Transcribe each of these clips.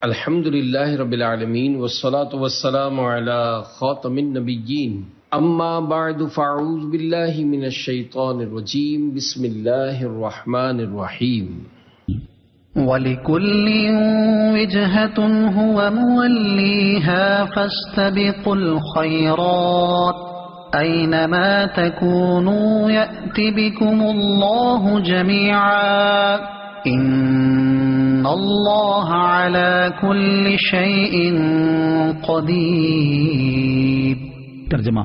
الحمد للہ رب العالمین والصلاة والسلام علی خاتم النبیین اما بعد فاعوذ باللہ من الشیطان الرجیم بسم اللہ الرحمن الرحیم وَلِكُلٍّ وِجْهَةٌ هُوَ مُوَلِّيهَا فَاسْتَبِقُوا الْخَيْرَاتِ أَيْنَمَا تَكُونُوا يَأْتِ بِكُمُ اللَّهُ جَمِيعًا إِنَّ اللَّهَ عَلَى كُلِّ شَيْءٍ قَدِيرٌ۔ ترجمہ: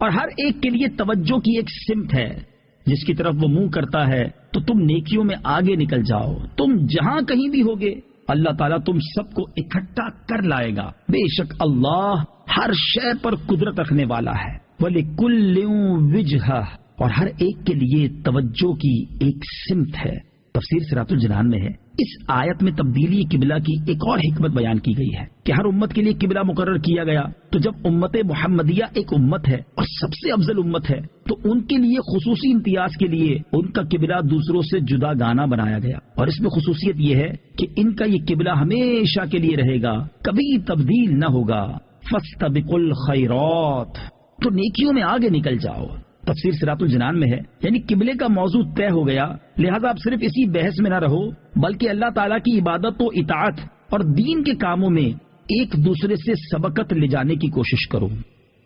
اور ہر ایک کے لیے توجہ کی ایک سمت ہے، جس کی طرف وہ منہ کرتا ہے تو تم نیکیوں میں آگے نکل جاؤ۔ تم جہاں کہیں بھی ہوگے اللہ تعالیٰ تم سب کو اکٹھا کر لائے گا۔ بے شک اللہ ہر شے پر قدرت رکھنے والا ہے۔ وَلِكُلٍّ وِجْهَةٌ، اور ہر ایک کے لیے توجہ کی ایک سمت ہے۔ تفسیر صراط الجنان میں ہے، اس آیت میں تبدیلی قبلہ کی ایک اور حکمت بیان کی گئی ہے کہ ہر امت کے لیے قبلہ مقرر کیا گیا، تو جب امت محمدیہ ایک امت ہے اور سب سے افضل امت ہے تو ان کے لیے خصوصی امتیاز کے لیے ان کا قبلہ دوسروں سے جدا گانا بنایا گیا، اور اس میں خصوصیت یہ ہے کہ ان کا یہ قبلہ ہمیشہ کے لیے رہے گا، کبھی تبدیل نہ ہوگا۔ فاستبقوا الخیرات، تو نیکیوں میں آگے نکل جاؤ۔ تفسیر صراط الجنان میں ہے، یعنی قبلے کا موضوع طے ہو گیا، لہذا اب صرف اسی بحث میں نہ رہو بلکہ اللہ تعالیٰ کی عبادت و اطاعت اور دین کے کاموں میں ایک دوسرے سے سبقت لے جانے کی کوشش کرو۔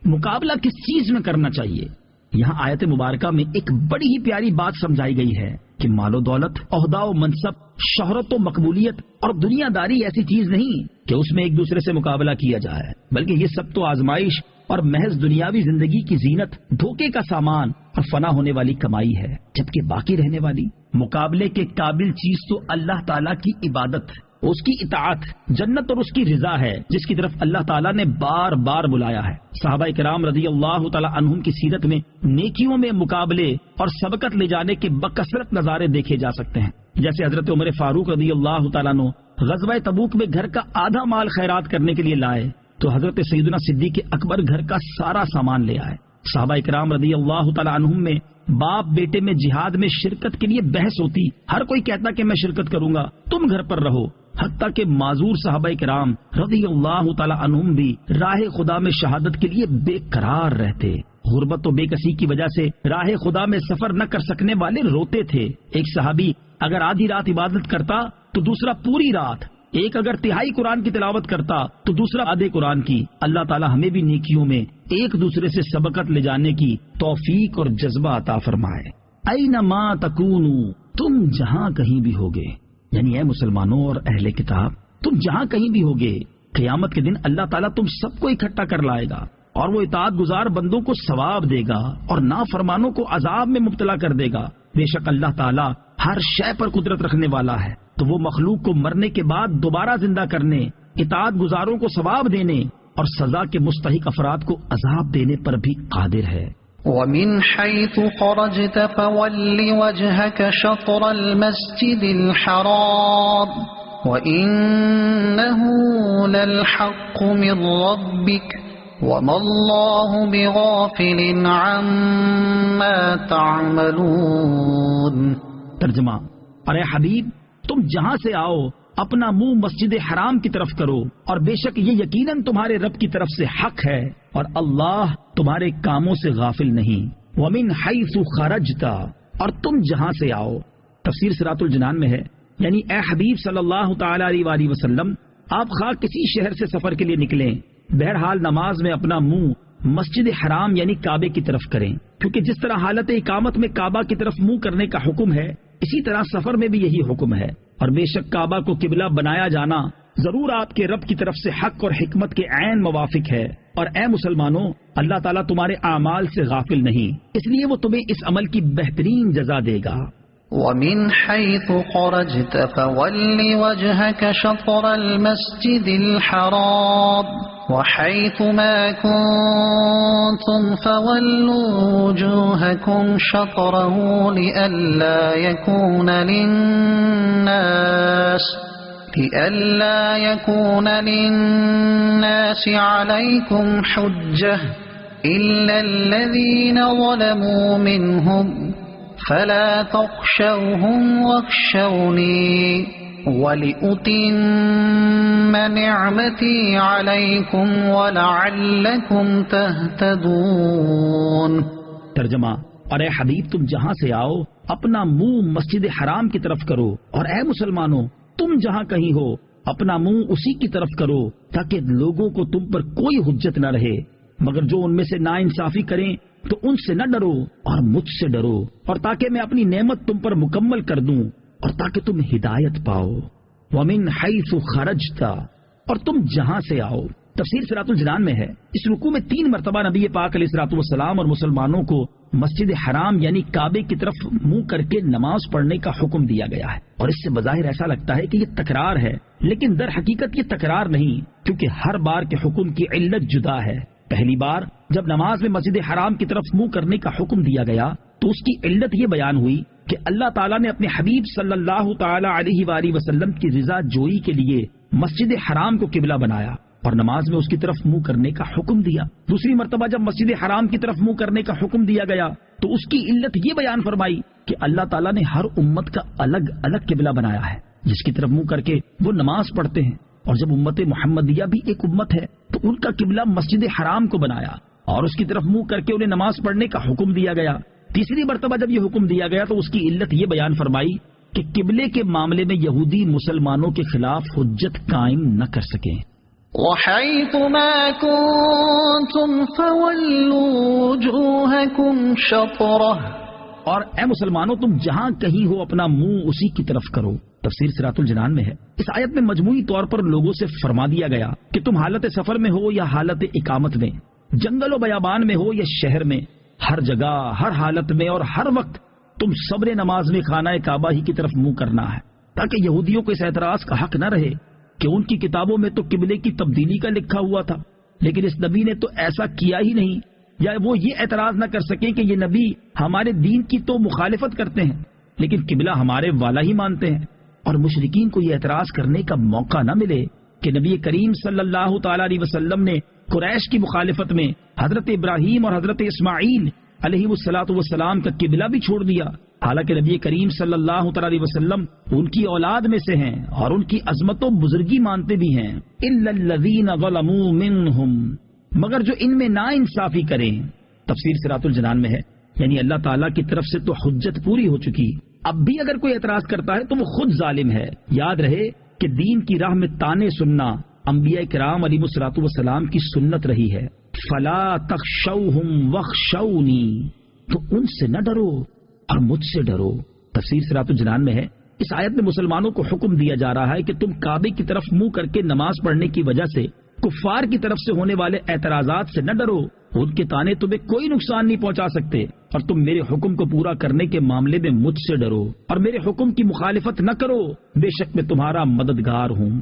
مقابلہ کس چیز میں کرنا چاہیے؟ یہاں آیت مبارکہ میں ایک بڑی ہی پیاری بات سمجھائی گئی ہے کہ مال و دولت، عہدہ و منصب، شہرت و مقبولیت اور دنیا داری ایسی چیز نہیں کہ اس میں ایک دوسرے سے مقابلہ کیا جائے، بلکہ یہ سب تو آزمائش اور محض دنیاوی زندگی کی زینت، دھوکے کا سامان اور فنا ہونے والی کمائی ہے، جبکہ باقی رہنے والی مقابلے کے قابل چیز تو اللہ تعالیٰ کی عبادت، اس کی اطاعت، جنت اور اس کی رضا ہے، جس کی طرف اللہ تعالیٰ نے بار بار بلایا ہے۔ صحابہ کرام رضی اللہ تعالیٰ عنہم کی سیرت میں نیکیوں میں مقابلے اور سبقت لے جانے کے بکثرت نظارے دیکھے جا سکتے ہیں، جیسے حضرت عمر فاروق رضی اللہ تعالیٰ عنہ غزوہ تبوک میں گھر کا آدھا مال خیرات کرنے کے لیے لائے تو حضرت سیدنا صدیق اکبر گھر کا سارا سامان لے آئے۔ صحابہ اکرام رضی اللہ تعالیٰ عنہم میں باپ بیٹے میں جہاد میں شرکت کے لیے بحث ہوتی، ہر کوئی کہتا کہ میں شرکت کروں گا، تم گھر پر رہو، حتیٰ کہ معذور صحابہ کرام رضی اللہ تعالیٰ عنہم بھی راہ خدا میں شہادت کے لیے بے قرار رہتے۔ غربت و بے کسی کی وجہ سے راہ خدا میں سفر نہ کر سکنے والے روتے تھے۔ ایک صحابی اگر آدھی رات عبادت کرتا تو دوسرا پوری رات، ایک اگر تہائی قرآن کی تلاوت کرتا تو دوسرا آدھے قرآن کی۔ اللہ تعالیٰ ہمیں بھی نیکیوں میں ایک دوسرے سے سبقت لے جانے کی توفیق اور جذبہ عطا فرمائے۔ اینما تکونوا، تم جہاں کہیں بھی ہوگے، یعنی اے مسلمانوں اور اہل کتاب، تم جہاں کہیں بھی ہوگے، قیامت کے دن اللہ تعالیٰ تم سب کو اکٹھا کر لائے گا، اور وہ اطاعت گزار بندوں کو ثواب دے گا اور نافرمانوں کو عذاب میں مبتلا کر دے گا۔ بے شک اللہ تعالیٰ ہر شے پر قدرت رکھنے والا ہے، تو وہ مخلوق کو مرنے کے بعد دوبارہ زندہ کرنے، اطاعت گزاروں کو ثواب دینے اور سزا کے مستحق افراد کو عذاب دینے پر بھی قادر ہے۔ وَمِنْ حَيْثُ خَرَجْتَ فَوَلِّ وَجْهَكَ شَطْرَ الْمَسْجِدِ الْحَرَامِ وَإِنَّهُ لَلْحَقُّ مِنْ رَبِّكَ وَمَا اللَّهُ بِغَافِلٍ عَمَّا تَعْمَلُونَ۔ ترجمہ: ارے حبیب، تم جہاں سے آؤ اپنا منہ مسجد حرام کی طرف کرو، اور بے شک یہ یقیناً تمہارے رب کی طرف سے حق ہے اور اللہ تمہارے کاموں سے غافل نہیں۔ وَمِنْ حَيْثُ خَرَجْتَ، اور تم جہاں سے آؤ۔ تفسیر صراط الجنان میں ہے، یعنی اے حبیب صلی اللہ تعالیٰ علیہ وآلہ وسلم، آپ خواہ کسی شہر سے سفر کے لیے نکلیں، بہرحال نماز میں اپنا منہ مسجد حرام یعنی کعبے کی طرف کریں، کیونکہ جس طرح حالت اقامت میں کعبہ کی طرف منہ کرنے کا حکم ہے، اسی طرح سفر میں بھی یہی حکم ہے، اور بے شک کعبہ کو قبلہ بنایا جانا ضرور آپ کے رب کی طرف سے حق اور حکمت کے عین موافق ہے، اور اے مسلمانوں، اللہ تعالیٰ تمہارے اعمال سے غافل نہیں، اس لیے وہ تمہیں اس عمل کی بہترین جزا دے گا۔ وَمِنْ حَيْثُ خَرَجْتَ فَوَلِّ وَجْهَكَ شَطْرَ الْمَسْجِدِ الْحَرَامِ وَحَيْثُ مَا كُنْتُمْ فَوَلُّوا وُجُوهَكُمْ شَطْرَهُ لِئَلَّا يَكُونَ لِلنَّاسِ عَلَيْكُمْ حُجَّةٌ إِلَّا الَّذِينَ ظَلَمُوا مِنْهُمْ فَلَا تَخْشَوْهُمْ وَاخْشَوْنِي وَلِأُتِمَّ نِعْمَتِي عَلَيْكُمْ وَلَعَلَّكُمْ تَهْتَدُونَ۔ ترجمہ: اور اے حبیب تم جہاں سے آؤ اپنا منہ مسجد حرام کی طرف کرو، اور اے مسلمانوں تم جہاں کہیں ہو اپنا منہ اسی کی طرف کرو، تاکہ لوگوں کو تم پر کوئی حجت نہ رہے، مگر جو ان میں سے ناانصافی کریں تو ان سے نہ ڈرو اور مجھ سے ڈرو، اور تاکہ میں اپنی نعمت تم پر مکمل کر دوں اور تاکہ تم ہدایت پاؤ۔ وَمِنْ حَيْثُ خَرَجْتَ، اور تم جہاں سے آؤ۔ تفسیر صراط الجنان میں ہے اس رکوع میں 3 مرتبہ نبی پاک علیہ الصلوۃ والسلام اور مسلمانوں کو مسجد حرام یعنی کعبے کی طرف منہ کر کے نماز پڑھنے کا حکم دیا گیا ہے، اور اس سے بظاہر ایسا لگتا ہے کہ یہ تکرار ہے، لیکن در حقیقت یہ تکرار نہیں، کیونکہ ہر بار کے حکم کی علت جدا ہے۔ پہلی بار جب نماز میں مسجد حرام کی طرف منہ کرنے کا حکم دیا گیا تو اس کی علت یہ بیان ہوئی کہ اللہ تعالیٰ نے اپنے حبیب صلی اللہ تعالی علیہ وآلہ وسلم کی رضا جوئی کے لیے مسجد حرام کو قبلہ بنایا اور نماز میں اس کی طرف منہ کرنے کا حکم دیا۔ دوسری مرتبہ جب مسجد حرام کی طرف منہ کرنے کا حکم دیا گیا تو اس کی علت یہ بیان فرمائی کہ اللہ تعالیٰ نے ہر امت کا الگ الگ قبلہ بنایا ہے جس کی طرف منہ کر کے وہ نماز پڑھتے ہیں، اور جب امت محمدیہ بھی ایک امت ہے تو ان کا قبلہ مسجد حرام کو بنایا اور اس کی طرف منہ کر کے انہیں نماز پڑھنے کا حکم دیا گیا۔ تیسری مرتبہ جب یہ حکم دیا گیا تو اس کی علت یہ بیان فرمائی کہ قبلے کے معاملے میں یہودی مسلمانوں کے خلاف حجت قائم نہ کر سکیں۔ وَحَيْثُ مَا كُنتُمْ فَوَلُّوا وُجُوهَكُمْ شَطْرَهُ، اور اے مسلمانوں تم جہاں کہیں ہو اپنا منہ اسی کی طرف کرو۔ تفسیر صراط الجنان میں ہے اس آیت میں مجموعی طور پر لوگوں سے فرما دیا گیا کہ تم حالت سفر میں ہو یا حالت اقامت میں، جنگل و بیابان میں ہو یا شہر میں، ہر جگہ ہر حالت میں اور ہر وقت تم صبر نماز میں خانہ کعبہ ہی کی طرف منہ کرنا ہے، تاکہ یہودیوں کو اس اعتراض کا حق نہ رہے کہ ان کی کتابوں میں تو قبلے کی تبدیلی کا لکھا ہوا تھا لیکن اس نبی نے تو ایسا کیا ہی نہیں، یا وہ یہ اعتراض نہ کر سکیں کہ یہ نبی ہمارے دین کی تو مخالفت کرتے ہیں لیکن قبلہ ہمارے والا ہی مانتے ہیں، اور مشرکین کو یہ اعتراض کرنے کا موقع نہ ملے کہ نبی کریم صلی اللہ تعالی علیہ وسلم نے قریش کی مخالفت میں حضرت ابراہیم اور حضرت اسماعیل علیہ الصلوۃ والسلام کا قبلہ بھی چھوڑ دیا، حالانکہ نبی کریم صلی اللہ تعالی علیہ وسلم ان کی اولاد میں سے ہیں اور ان کی عظمت و بزرگی مانتے بھی ہیں۔ الا الذین ظلموا منہم، مگر جو ان میں ناانصافی کریں۔ تفسیر صراط الجنان میں ہے یعنی اللہ تعالیٰ کی طرف سے تو حجت پوری ہو چکی، اب بھی اگر کوئی اعتراض کرتا ہے تو وہ خود ظالم ہے۔ یاد رہے کہ دین کی راہ میں تانے سننا انبیاء کرام علیہ الصلوۃ والسلام کی سنت رہی ہے۔ فلا تخشوہم واخشونی، تو ان سے نہ ڈرو اور مجھ سے ڈرو۔ تفسیر صراط الجنان میں ہے اس آیت میں مسلمانوں کو حکم دیا جا رہا ہے کہ تم کعبے کی طرف منہ کر کے نماز پڑھنے کی وجہ سے کفار کی طرف سے ہونے والے اعتراضات سے نہ ڈرو، ان کے تانے تمہیں کوئی نقصان نہیں پہنچا سکتے، اور تم میرے حکم کو پورا کرنے کے معاملے میں مجھ سے ڈرو اور میرے حکم کی مخالفت نہ کرو، بے شک میں تمہارا مددگار ہوں۔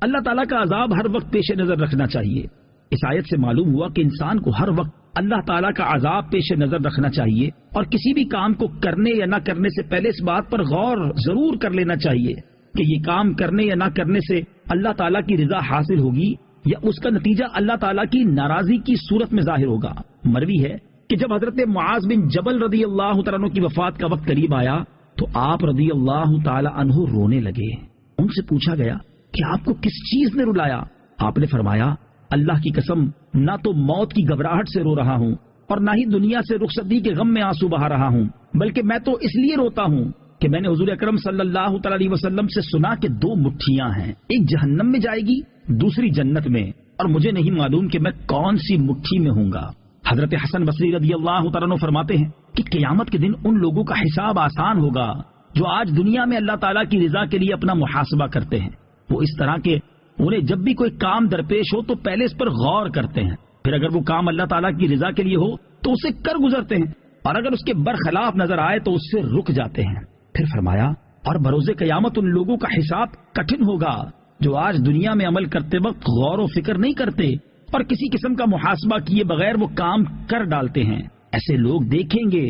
اللہ تعالیٰ کا عذاب ہر وقت پیش نظر رکھنا چاہیے۔ اس آیت سے معلوم ہوا کہ انسان کو ہر وقت اللہ تعالیٰ کا عذاب پیش نظر رکھنا چاہیے، اور کسی بھی کام کو کرنے یا نہ کرنے سے پہلے اس بات پر غور ضرور کر لینا چاہیے کہ یہ کام کرنے یا نہ کرنے سے اللہ تعالیٰ کی رضا حاصل ہوگی یا اس کا نتیجہ اللہ تعالیٰ کی ناراضی کی صورت میں ظاہر ہوگا۔ مروی ہے کہ جب حضرت معاذ بن جبل رضی اللہ تعالیٰ عنہ کی وفات کا وقت قریب آیا تو آپ رضی اللہ تعالیٰ عنہ رونے لگے۔ ان سے پوچھا گیا کہ آپ کو کس چیز نے رلایا؟ آپ نے فرمایا، اللہ کی قسم نہ تو موت کی گھبراہٹ سے رو رہا ہوں اور نہ ہی دنیا سے رخصتی کے غم میں آنسو بہا رہا ہوں، بلکہ میں تو اس لیے روتا ہوں کہ میں نے حضور اکرم صلی اللہ تعالی علیہ وسلم سے سنا کہ 2 مٹھیاں ہیں، ایک جہنم میں جائے گی دوسری جنت میں، اور مجھے نہیں معلوم کہ میں کون سی مٹھی میں ہوں گا۔ حضرت حسن بصری رضی اللہ تعالیٰ عنہ فرماتے ہیں کہ قیامت کے دن ان لوگوں کا حساب آسان ہوگا جو آج دنیا میں اللہ تعالیٰ کی رضا کے لیے اپنا محاسبہ کرتے ہیں۔ وہ اس طرح کے انہیں جب بھی کوئی کام درپیش ہو تو پہلے اس پر غور کرتے ہیں، پھر اگر وہ کام اللہ تعالیٰ کی رضا کے لیے ہو تو اسے کر گزرتے ہیں، اور اگر اس کے برخلاف نظر آئے تو اس سے رک جاتے ہیں۔ پھر فرمایا، اور بروز قیامت ان لوگوں کا حساب کٹھن ہوگا جو آج دنیا میں عمل کرتے وقت غور و فکر نہیں کرتے اور کسی قسم کا محاسبہ کیے بغیر وہ کام کر ڈالتے ہیں۔ ایسے لوگ دیکھیں گے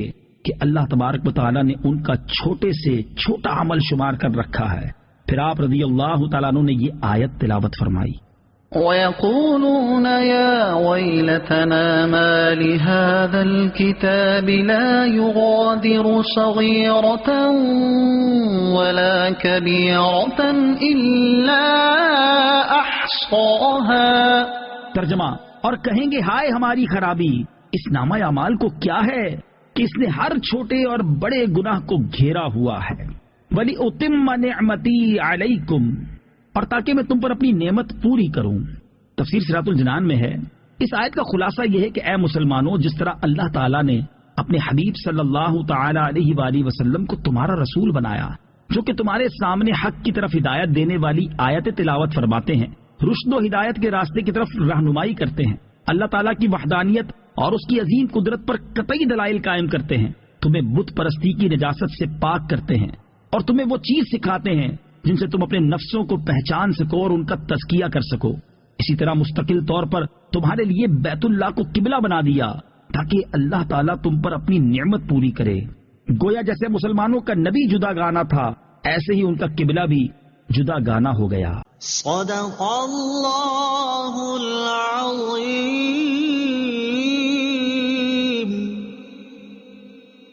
کہ اللہ تبارک و تعالیٰ نے ان کا چھوٹے سے چھوٹا عمل شمار کر رکھا ہے۔ پھر آپ رضی اللہ تعالیٰ عنہ نے یہ آیت تلاوت فرمائی، وَيَقُولُونَ يَا وَيْلَتَنَا مَا لِهَذَا الْكِتَابِ لَا يُغَادِرُ صَغِيرَةً وَلَا كَبِيرَةً إِلَّا أَحْصَاهَا. ترجمہ: اور کہیں گے ہائے ہماری خرابی، اس نامہ اعمال کو کیا ہے کہ اس نے ہر چھوٹے اور بڑے گناہ کو گھیرا ہوا ہے. وَلِأُتِمَّ نِعْمَتِي عَلَيْكُمْ، اور تاکہ میں تم پر اپنی نعمت پوری کروں. تفسیر صراط الجنان میں ہے. اس آیت کا خلاصہ یہ ہے کہ اے مسلمانوں، جس طرح اللہ تعالیٰ نے اپنے حبیب صلی اللہ تعالی علیہ وآلہ وسلم کو تمہارا رسول بنایا، جو کہ تمہارے سامنے حق کی طرف ہدایت دینے والی آیت تلاوت فرماتے ہیں، رشد و ہدایت کے راستے کی طرف رہنمائی کرتے ہیں، اللہ تعالیٰ کی وحدانیت اور اس کی عظیم قدرت پر قطعی دلائل قائم کرتے ہیں، تمہیں بت پرستی کی نجاست سے پاک کرتے ہیں، اور تمہیں وہ چیز سکھاتے ہیں جن سے تم اپنے نفسوں کو پہچان سکو اور ان کا تزکیہ کر سکو. اسی طرح مستقل طور پر تمہارے لیے بیت اللہ کو قبلہ بنا دیا تاکہ اللہ تعالیٰ تم پر اپنی نعمت پوری کرے. گویا جیسے مسلمانوں کا نبی جدا گانا تھا، ایسے ہی ان کا قبلہ بھی جدا گانا ہو گیا. صدق اللہ